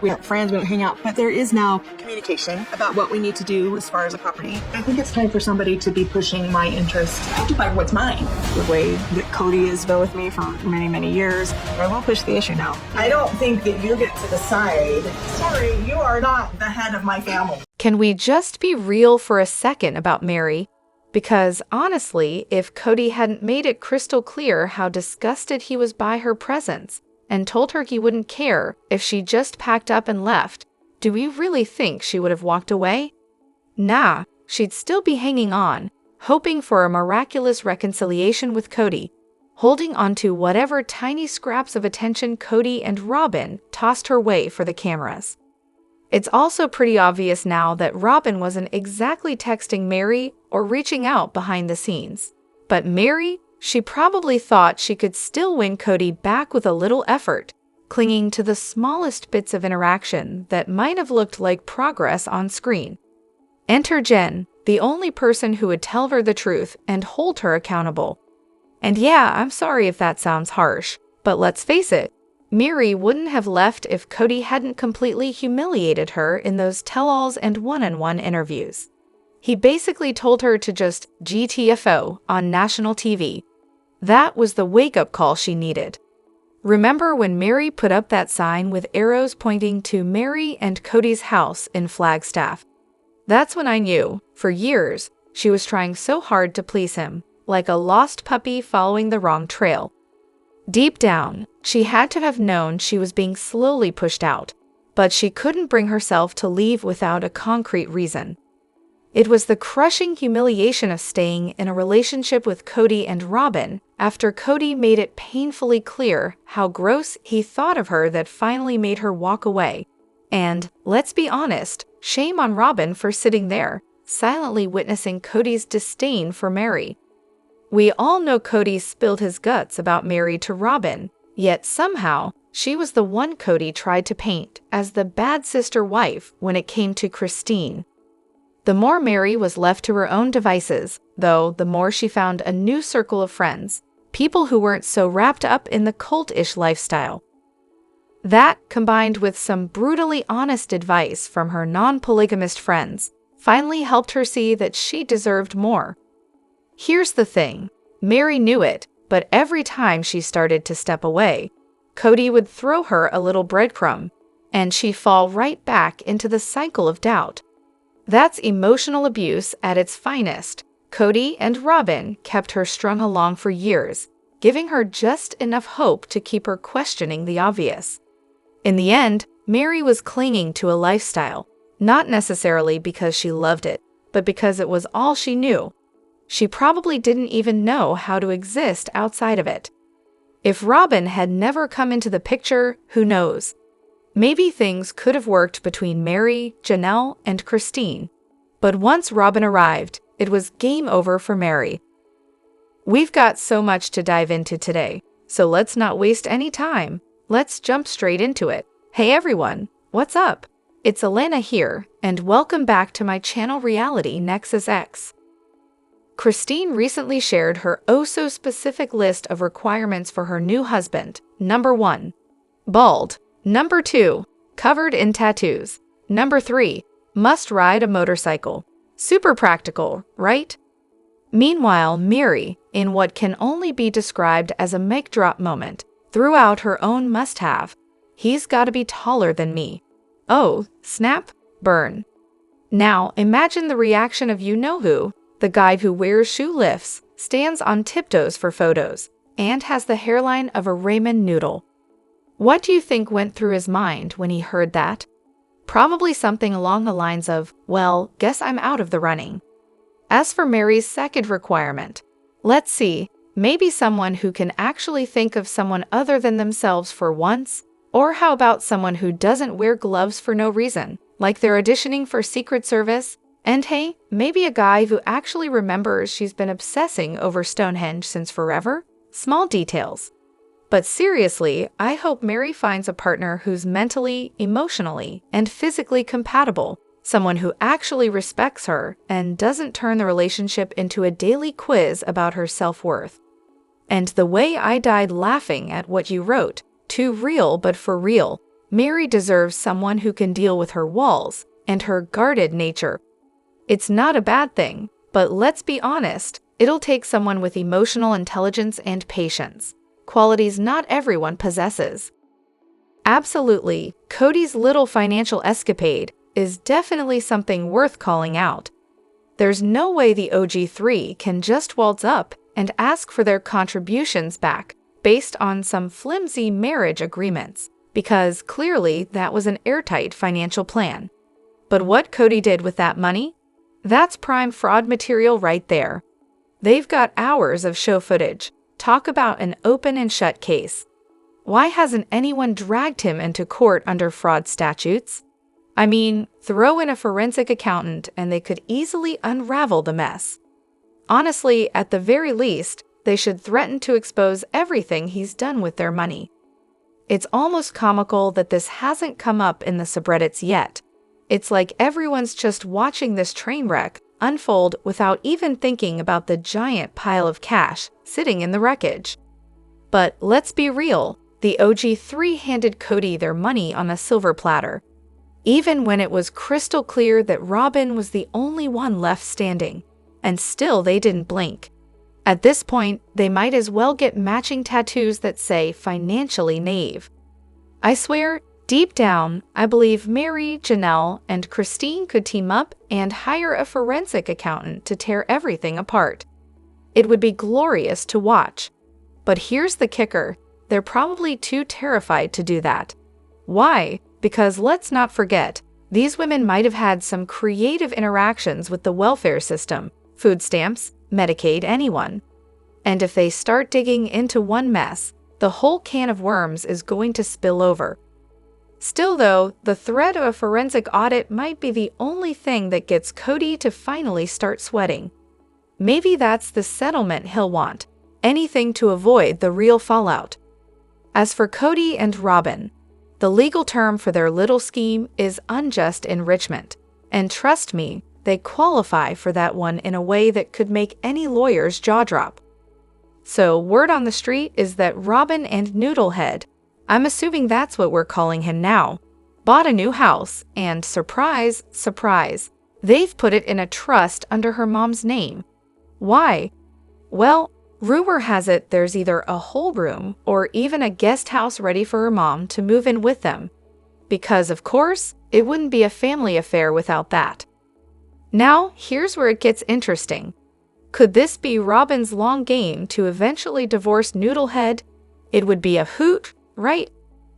we aren't friends, we don't hang out, but there is now communication about what we need to do as far as the property. I think it's time for somebody to be pushing my interest to find what's mine. The way that Kody has been with me for many, many years, I will push the issue now. I don't think that you get to decide, sorry, you are not the head of my family. Can we just be real for a second about Meri? Because honestly, if Kody hadn't made it crystal clear how disgusted he was by her presence and told her he wouldn't care if she just packed up and left, do we really think she would have walked away? Nah, she'd still be hanging on, hoping for a miraculous reconciliation with Kody, holding onto whatever tiny scraps of attention Kody and Robyn tossed her way for the cameras. It's also pretty obvious now that Robyn wasn't exactly texting Meri or reaching out behind the scenes. But Meri, she probably thought she could still win Kody back with a little effort, clinging to the smallest bits of interaction that might have looked like progress on screen. Enter Jen, the only person who would tell her the truth and hold her accountable. And yeah, I'm sorry if that sounds harsh, but let's face it, Meri wouldn't have left if Kody hadn't completely humiliated her in those tell-alls and one-on-one interviews. He basically told her to just GTFO on national TV. That was the wake-up call she needed. Remember when Meri put up that sign with arrows pointing to Meri and Kody's house in Flagstaff? That's when I knew, for years, she was trying so hard to please him, like a lost puppy following the wrong trail. Deep down, she had to have known she was being slowly pushed out, but she couldn't bring herself to leave without a concrete reason. It was the crushing humiliation of staying in a relationship with Kody and Robyn after Kody made it painfully clear how gross he thought of her that finally made her walk away. And, let's be honest, shame on Robyn for sitting there, silently witnessing Kody's disdain for Meri. We all know Kody spilled his guts about Meri to Robyn, yet somehow, she was the one Kody tried to paint as the bad sister wife when it came to Christine. The more Meri was left to her own devices, though, the more she found a new circle of friends, people who weren't so wrapped up in the cult-ish lifestyle. That, combined with some brutally honest advice from her non-polygamist friends, finally helped her see that she deserved more. Here's the thing, Meri knew it, but every time she started to step away, Kody would throw her a little breadcrumb, and she'd fall right back into the cycle of doubt. That's emotional abuse at its finest. Kody and Robyn kept her strung along for years, giving her just enough hope to keep her questioning the obvious. In the end, Meri was clinging to a lifestyle, not necessarily because she loved it, but because it was all she knew. She probably didn't even know how to exist outside of it. If Robyn had never come into the picture, who knows? Maybe things could have worked between Meri, Janelle, and Christine. But once Robyn arrived, it was game over for Meri. We've got so much to dive into today, so let's not waste any time. Let's jump straight into it. Hey everyone, what's up? It's Elena here, and welcome back to my channel reality Nexus X. Christine recently shared her oh-so-specific list of requirements for her new husband. Number 1. Bald. Number 2. Covered in tattoos. Number 3. Must ride a motorcycle. Super practical, right? Meanwhile, Meri, in what can only be described as a mic drop moment, threw out her own must-have. He's gotta be taller than me. Oh, snap, burn. Now, imagine the reaction of you-know-who. The guy who wears shoe lifts, stands on tiptoes for photos, and has the hairline of a ramen noodle. What do you think went through his mind when he heard that? Probably something along the lines of, well, guess I'm out of the running. As for Meri's second requirement, let's see, maybe someone who can actually think of someone other than themselves for once? Or how about someone who doesn't wear gloves for no reason, like they're auditioning for Secret Service? And hey, maybe a guy who actually remembers she's been obsessing over Stonehenge since forever? Small details. But seriously, I hope Meri finds a partner who's mentally, emotionally, and physically compatible. Someone who actually respects her and doesn't turn the relationship into a daily quiz about her self-worth. And the way I died laughing at what you wrote, too real but for real, Meri deserves someone who can deal with her walls and her guarded nature. It's not a bad thing, but let's be honest, it'll take someone with emotional intelligence and patience, qualities not everyone possesses. Absolutely, Kody's little financial escapade is definitely something worth calling out. There's no way the OG3 can just waltz up and ask for their contributions back based on some flimsy marriage agreements, because clearly that was an airtight financial plan. But what Kody did with that money? That's prime fraud material right there. They've got hours of show footage. Talk about an open and shut case. Why hasn't anyone dragged him into court under fraud statutes? I mean, throw in a forensic accountant and they could easily unravel the mess. Honestly, at the very least, they should threaten to expose everything he's done with their money. It's almost comical that this hasn't come up in the subreddits yet. It's like everyone's just watching this train wreck unfold without even thinking about the giant pile of cash sitting in the wreckage. But let's be real, the OG3 handed Kody their money on a silver platter, even when it was crystal clear that Robyn was the only one left standing, and still they didn't blink. At this point, they might as well get matching tattoos that say financially naive. I swear, deep down, I believe Meri, Janelle, and Christine could team up and hire a forensic accountant to tear everything apart. It would be glorious to watch. But here's the kicker, they're probably too terrified to do that. Why? Because let's not forget, these women might have had some creative interactions with the welfare system, food stamps, Medicaid, anyone. And if they start digging into one mess, the whole can of worms is going to spill over. Still though, the threat of a forensic audit might be the only thing that gets Kody to finally start sweating. Maybe that's the settlement he'll want, anything to avoid the real fallout. As for Kody and Robyn, the legal term for their little scheme is unjust enrichment, and trust me, they qualify for that one in a way that could make any lawyer's jaw drop. So word on the street is that Robyn and Noodlehead, I'm assuming that's what we're calling him now, bought a new house and surprise, surprise, they've put it in a trust under her mom's name. Why? Well, rumor has it there's either a whole room or even a guest house ready for her mom to move in with them. Because of course, it wouldn't be a family affair without that. Now, here's where it gets interesting. Could this be Robyn's long game to eventually divorce Noodlehead? It would be a hoot, right?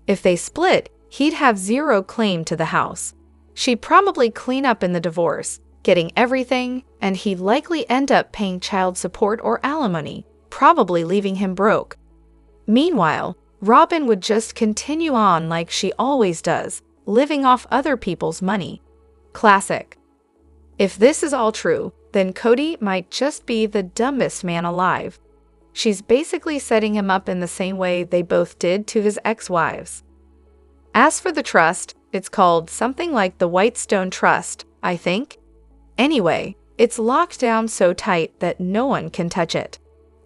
If they split, he'd have zero claim to the house. She'd probably clean up in the divorce, getting everything, and he'd likely end up paying child support or alimony, probably leaving him broke. Meanwhile, Robyn would just continue on like she always does, living off other people's money. Classic. If this is all true, then Kody might just be the dumbest man alive. She's basically setting him up in the same way they both did to his ex-wives. As for the trust, it's called something like the Whitestone Trust, I think. Anyway, it's locked down so tight that no one can touch it.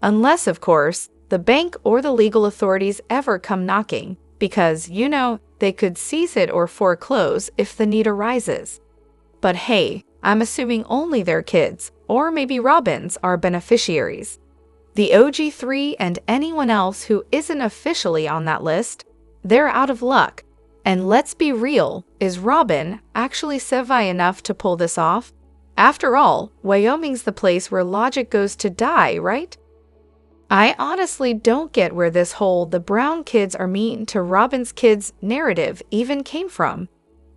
Unless, of course, the bank or the legal authorities ever come knocking, because, you know, they could seize it or foreclose if the need arises. But hey, I'm assuming only their kids, or maybe Robyn's, are beneficiaries. The OG3 and anyone else who isn't officially on that list, they're out of luck. And let's be real, is Robyn actually savvy enough to pull this off? After all, Wyoming's the place where logic goes to die, right? I honestly don't get where this whole "the brown kids are mean to Robyn's kids" narrative even came from.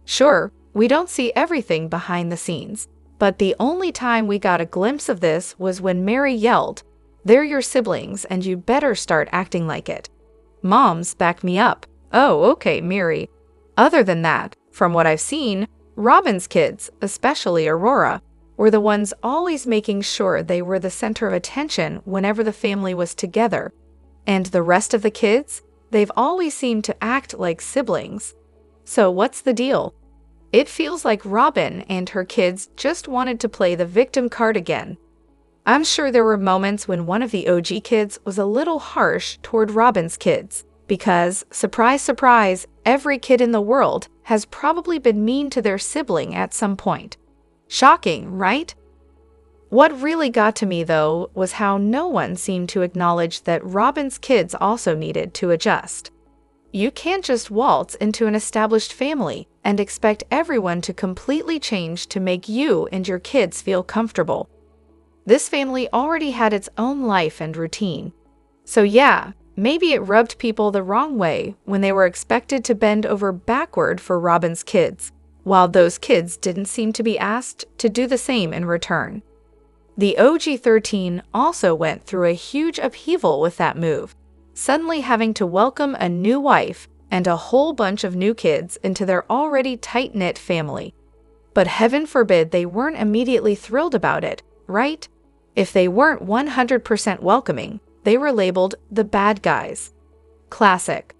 Sure, we don't see everything behind the scenes, but the only time we got a glimpse of this was when Meri yelled, "They're your siblings and you better start acting like it." Moms, back me up. Oh, okay, Meri. Other than that, from what I've seen, Robyn's kids, especially Aurora, were the ones always making sure they were the center of attention whenever the family was together. And the rest of the kids, they've always seemed to act like siblings. So what's the deal? It feels like Robyn and her kids just wanted to play the victim card again. I'm sure there were moments when one of the OG kids was a little harsh toward Robyn's kids, Because, surprise, surprise, every kid in the world has probably been mean to their sibling at some point. Shocking, right? What really got to me, though, was how no one seemed to acknowledge that Robyn's kids also needed to adjust. You can't just waltz into an established family and expect everyone to completely change to make you and your kids feel comfortable. This family already had its own life and routine. So yeah, maybe it rubbed people the wrong way when they were expected to bend over backward for Robyn's kids, while those kids didn't seem to be asked to do the same in return. The OG-13 also went through a huge upheaval with that move, suddenly having to welcome a new wife and a whole bunch of new kids into their already tight-knit family. But heaven forbid they weren't immediately thrilled about it, right? If they weren't 100% welcoming, they were labeled the bad guys. Classic.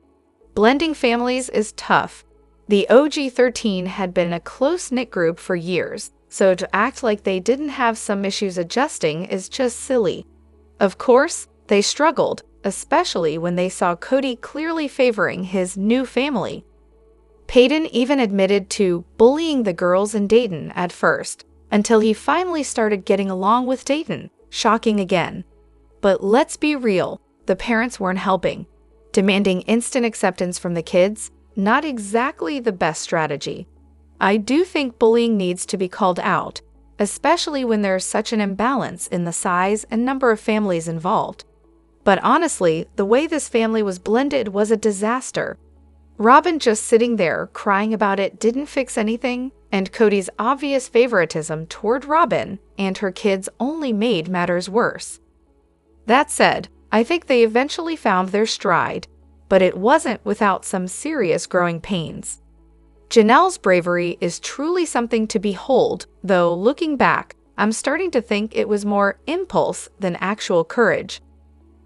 Blending families is tough. The OG-13 had been a close-knit group for years, so to act like they didn't have some issues adjusting is just silly. Of course, they struggled, especially when they saw Kody clearly favoring his new family. Paedon even admitted to bullying the girls in Dayton at first, until he finally started getting along with Dayton. Shocking again. But let's be real, the parents weren't helping. Demanding instant acceptance from the kids, not exactly the best strategy. I do think bullying needs to be called out, especially when there's such an imbalance in the size and number of families involved. But honestly, the way this family was blended was a disaster. Robyn just sitting there crying about it didn't fix anything, and Kody's obvious favoritism toward Robyn and her kids only made matters worse. That said, I think they eventually found their stride, but it wasn't without some serious growing pains. Janelle's bravery is truly something to behold, though looking back, I'm starting to think it was more impulse than actual courage.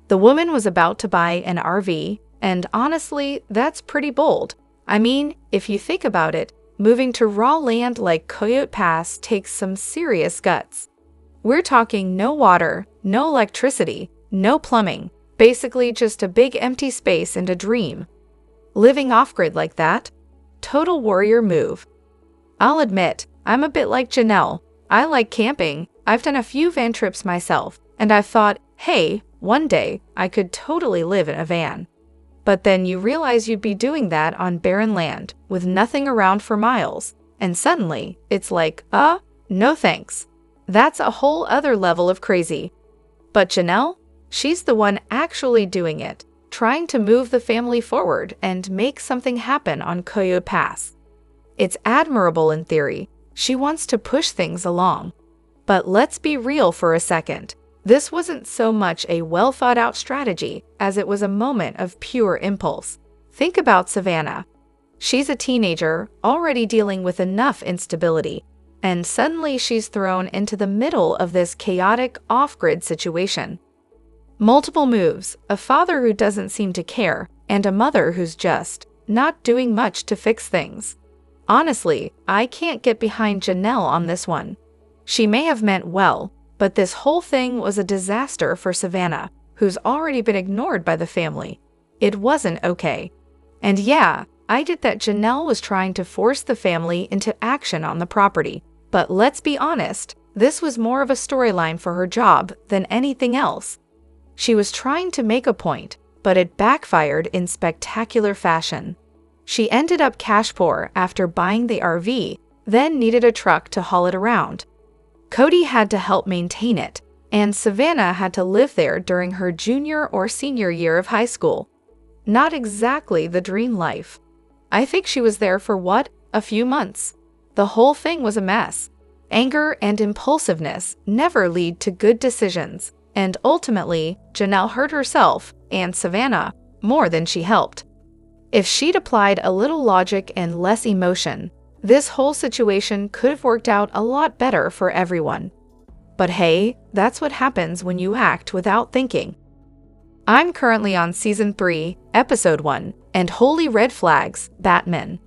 The woman was about to buy an RV, and honestly, that's pretty bold. I mean, if you think about it, moving to raw land like Coyote Pass takes some serious guts. We're talking no water, no electricity, no plumbing, basically just a big empty space and a dream. Living off-grid like that? Total warrior move. I'll admit, I'm a bit like Janelle. I like camping, I've done a few van trips myself, and I've thought, hey, one day I could totally live in a van. But then you realize you'd be doing that on barren land, with nothing around for miles, and suddenly, it's like, no thanks. That's a whole other level of crazy. But Janelle? She's the one actually doing it, trying to move the family forward and make something happen on Coyote Pass. It's admirable in theory. She wants to push things along. But let's be real for a second. This wasn't so much a well-thought-out strategy as it was a moment of pure impulse. Think about Savannah. She's a teenager, already dealing with enough instability, and suddenly she's thrown into the middle of this chaotic off-grid situation. Multiple moves, a father who doesn't seem to care, and a mother who's just not doing much to fix things. Honestly, I can't get behind Janelle on this one. She may have meant well, but this whole thing was a disaster for Savannah, who's already been ignored by the family. It wasn't okay. And yeah, I get that Janelle was trying to force the family into action on the property, but let's be honest, this was more of a storyline for her job than anything else. She was trying to make a point, but it backfired in spectacular fashion. She ended up cash poor after buying the RV, then needed a truck to haul it around. Kody had to help maintain it, and Savannah had to live there during her junior or senior year of high school. Not exactly the dream life. I think she was there for what? A few months. The whole thing was a mess. Anger and impulsiveness never lead to good decisions. And ultimately, Janelle hurt herself and Savannah more than she helped. If she'd applied a little logic and less emotion, this whole situation could have worked out a lot better for everyone. But hey, that's what happens when you act without thinking. I'm currently on Season 3, Episode 1, and holy red flags, Batman.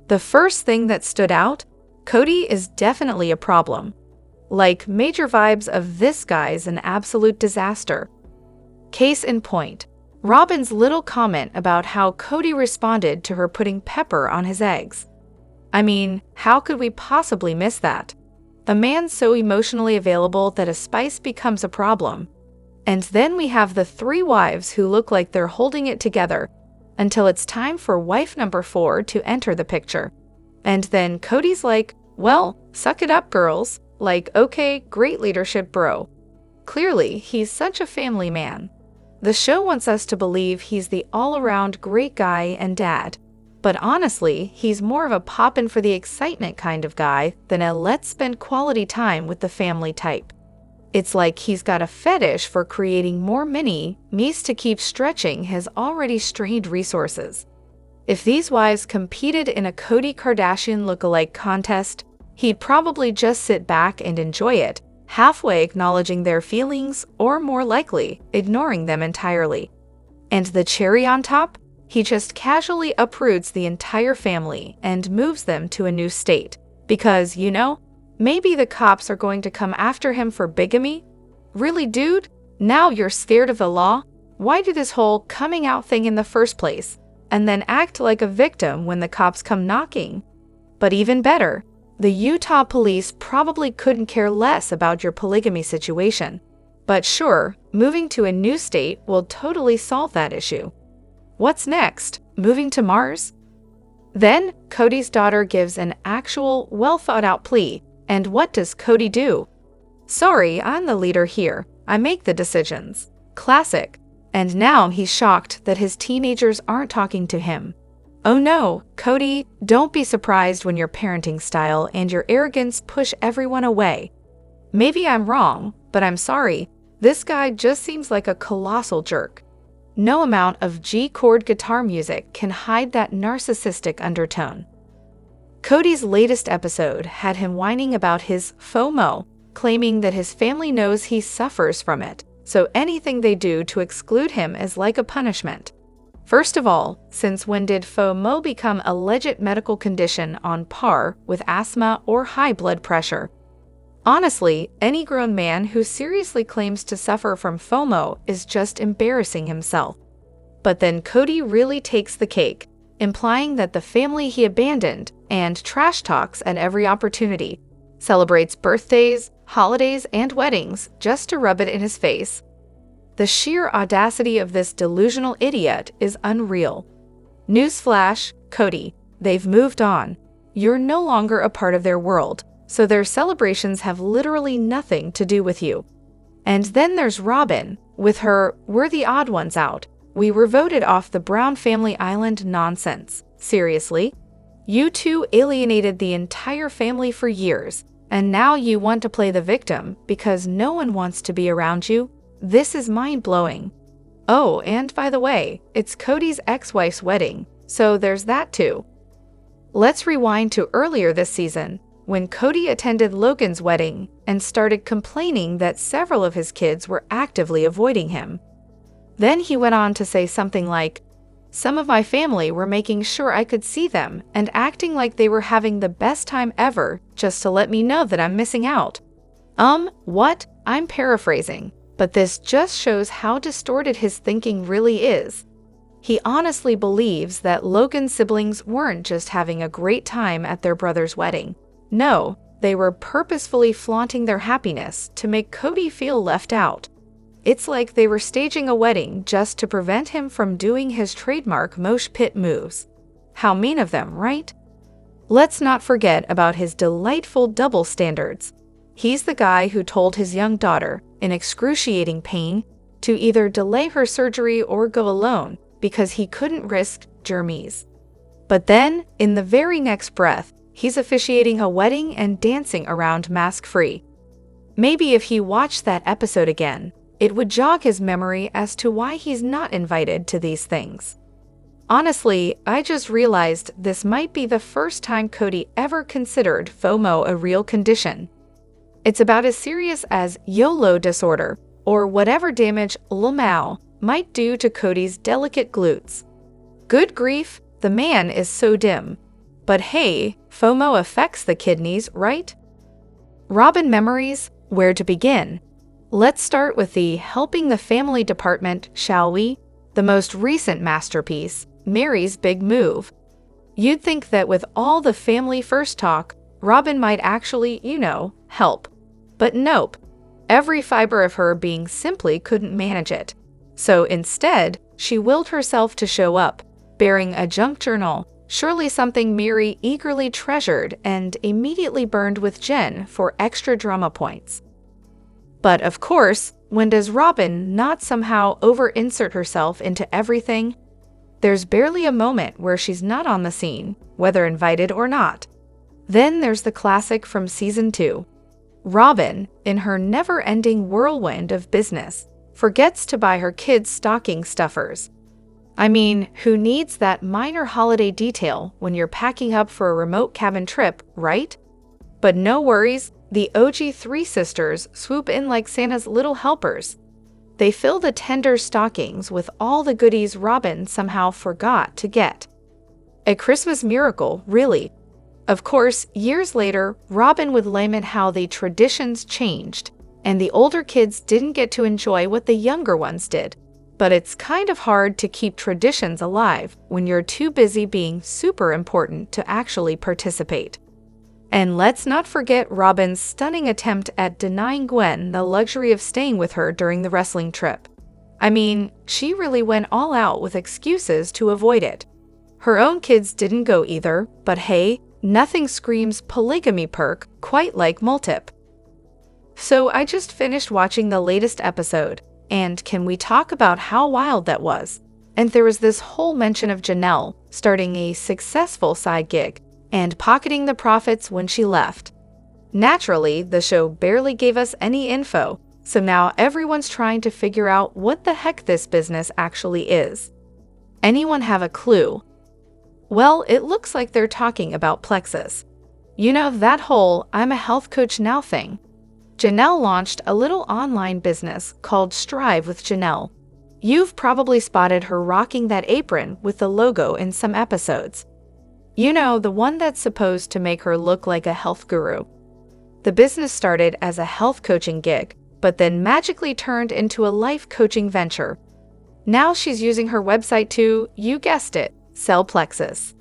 The first thing that stood out, Kody is definitely a problem. Like, major vibes of this guy's an absolute disaster. Case in point, Robyn's little comment about how Kody responded to her putting pepper on his eggs. I mean, how could we possibly miss that? A man so emotionally available that a spice becomes a problem. And then we have the 3 wives who look like they're holding it together until it's time for wife number 4 to enter the picture. And then Kody's like, well, suck it up, girls. Like, okay, great leadership, bro. Clearly, he's such a family man. The show wants us to believe he's the all-around great guy and dad. But honestly, he's more of a poppin' for the excitement kind of guy than a let's spend quality time with the family type. It's like he's got a fetish for creating more mini-me's to keep stretching his already strained resources. If these wives competed in a Kody Kardashian look-alike contest, he'd probably just sit back and enjoy it, halfway acknowledging their feelings or, more likely, ignoring them entirely. And the cherry on top? He just casually uproots the entire family and moves them to a new state. Because, you know, maybe the cops are going to come after him for bigamy? Really, dude? Now you're scared of the law? Why do this whole coming out thing in the first place? And then act like a victim when the cops come knocking? But even better, the Utah police probably couldn't care less about your polygamy situation. But sure, moving to a new state will totally solve that issue. What's next? Moving to Mars? Then, Kody's daughter gives an actual, well-thought-out plea. And what does Kody do? Sorry, I'm the leader here. I make the decisions. Classic. And now he's shocked that his teenagers aren't talking to him. Oh no, Kody, don't be surprised when your parenting style and your arrogance push everyone away. Maybe I'm wrong, but I'm sorry. This guy just seems like a colossal jerk. No amount of G-chord guitar music can hide that narcissistic undertone. Kody's latest episode had him whining about his FOMO, claiming that his family knows he suffers from it, so anything they do to exclude him is like a punishment. First of all, since when did FOMO become a legit medical condition on par with asthma or high blood pressure? Honestly, any grown man who seriously claims to suffer from FOMO is just embarrassing himself. But then Kody really takes the cake, implying that the family he abandoned and trash talks at every opportunity, celebrates birthdays, holidays, and weddings just to rub it in his face. The sheer audacity of this delusional idiot is unreal. Newsflash, Kody, they've moved on. You're no longer a part of their world, so their celebrations have literally nothing to do with you. And then there's Robyn, with her "we're the odd ones out. We were voted off the Brown family island" nonsense. Seriously? You two alienated the entire family for years, and now you want to play the victim because no one wants to be around you? This is mind-blowing. Oh, and by the way, it's Kody's ex-wife's wedding, so there's that too. Let's rewind to earlier this season, when Kody attended Logan's wedding and started complaining that several of his kids were actively avoiding him. Then he went on to say something like, "Some of my family were making sure I could see them and acting like they were having the best time ever just to let me know that I'm missing out." What? I'm paraphrasing, but this just shows how distorted his thinking really is. He honestly believes that Logan's siblings weren't just having a great time at their brother's wedding. No, they were purposefully flaunting their happiness to make Kody feel left out. It's like they were staging a wedding just to prevent him from doing his trademark mosh pit moves. How mean of them, right? Let's not forget about his delightful double standards. He's the guy who told his young daughter, in excruciating pain, to either delay her surgery or go alone because he couldn't risk germs. But then, in the very next breath, he's officiating a wedding and dancing around mask-free. Maybe if he watched that episode again, it would jog his memory as to why he's not invited to these things. Honestly, I just realized this might be the first time Kody ever considered FOMO a real condition. It's about as serious as YOLO disorder, or whatever damage LMAO might do to Kody's delicate glutes. Good grief, the man is so dim. But hey, FOMO affects the kidneys, right? Robyn memories, where to begin? Let's start with the helping the family department, shall we? The most recent masterpiece, Meri's big move. You'd think that with all the family first talk, Robyn might actually, help. But nope. Every fiber of her being simply couldn't manage it. So instead, she willed herself to show up, bearing a junk journal, surely something Meri eagerly treasured and immediately burned with Jen for extra drama points. But of course, when does Robyn not somehow over-insert herself into everything? There's barely a moment where she's not on the scene, whether invited or not. Then there's the classic from Season 2. Robyn, in her never-ending whirlwind of business, forgets to buy her kids stocking stuffers. I mean, who needs that minor holiday detail when you're packing up for a remote cabin trip, right? But no worries, the OG three sisters swoop in like Santa's little helpers. They fill the tender stockings with all the goodies Robyn somehow forgot to get. A Christmas miracle, really. Of course, years later, Robyn would lament how the traditions changed, and the older kids didn't get to enjoy what the younger ones did. But it's kind of hard to keep traditions alive when you're too busy being super important to actually participate. And let's not forget Robyn's stunning attempt at denying Gwen the luxury of staying with her during the wrestling trip. I mean, she really went all out with excuses to avoid it. Her own kids didn't go either, but hey, nothing screams polygamy perk quite like multip. So I just finished watching the latest episode, and can we talk about how wild that was? And there was this whole mention of Janelle starting a successful side gig and pocketing the profits when she left. Naturally, the show barely gave us any info, so now everyone's trying to figure out what the heck this business actually is. Anyone have a clue? Well, it looks like they're talking about Plexus. You know, that whole I'm a health coach now thing. Janelle launched a little online business called Strive with Janelle. You've probably spotted her rocking that apron with the logo in some episodes. You know, the one that's supposed to make her look like a health guru. The business started as a health coaching gig, but then magically turned into a life coaching venture. Now she's using her website to, you guessed it, sell Plexus.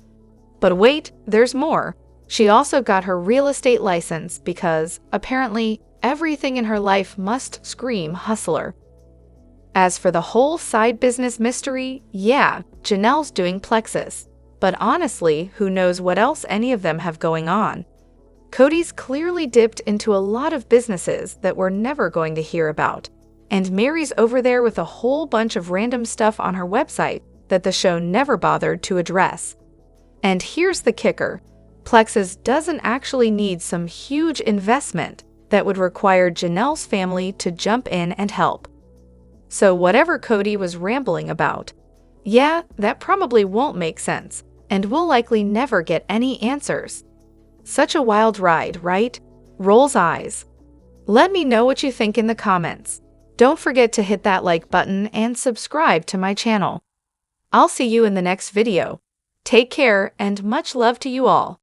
But wait, there's more. She also got her real estate license because, apparently, everything in her life must scream hustler. As for the whole side business mystery, yeah, Janelle's doing Plexus. But honestly, who knows what else any of them have going on? Kody's clearly dipped into a lot of businesses that we're never going to hear about. And Meri's over there with a whole bunch of random stuff on her website that the show never bothered to address. And here's the kicker. Plexus doesn't actually need some huge investment that would require Janelle's family to jump in and help. So whatever Kody was rambling about, yeah, that probably won't make sense, and we'll likely never get any answers. Such a wild ride, right? Rolls eyes. Let me know what you think in the comments. Don't forget to hit that like button and subscribe to my channel. I'll see you in the next video. Take care and much love to you all.